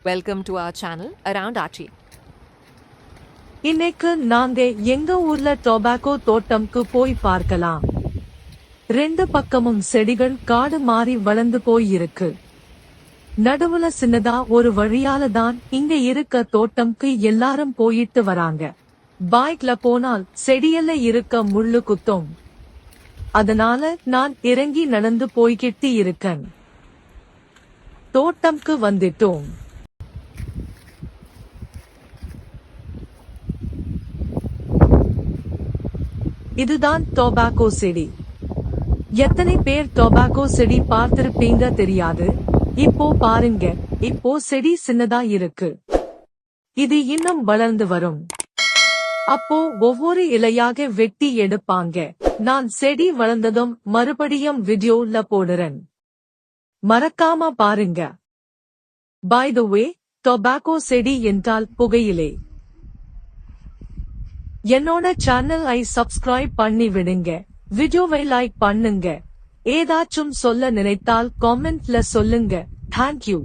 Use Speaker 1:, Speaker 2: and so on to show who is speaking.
Speaker 1: Welcome to our channel Around Archie.
Speaker 2: இன்னைக்கு நாங்க எங்க ஊர்ல டொபாக்கோ தோட்டம்க்கு போய் பார்க்கலாம். ரெண்டு பக்கமும் செடிகள் காடு மாறி வளர்ந்து போய் இருக்கு. நடுவுல சின்னதா ஒரு வழியால தான் இங்க இருக்க தோட்டம்க்கு எல்லாரும் போயிட்டு வராங்க. பைக்ல போனால் செடியல்ல இருக்க முள்ளு குத்தும். அதனால நான் இறங்கி நடந்து போய்கிட்டு இருக்கேன். தோட்டம்க்கு வந்துட்டோம். இதுதான் டொபாக்கோ செடி. எத்தனை பேர் டொபாக்கோ செடி பார்த்திருப்பீங்க தெரியாது. இப்போ பாருங்க, இப்போ செடி சின்னதா இருக்கு. இது இன்னும் வளர்ந்து வரும். அப்போ ஒவ்வொரு இலையாக வெட்டி எடுப்பாங்க. நான் செடி வளர்ந்ததும் மறுபடியும் வீடியோல போடுறேன். மறக்காம பாருங்க. பை த வே, டொபாக்கோ செடி என்றால் புகையிலை. என்னோட சேனலை சப்ஸ்கிரைப் பண்ணி விடுங்க. வீடியோவை லைக் பண்ணுங்க. ஏதாச்சும் சொல்ல நினைத்தால் காமெண்ட்ல சொல்லுங்க. தேங்க்யூ.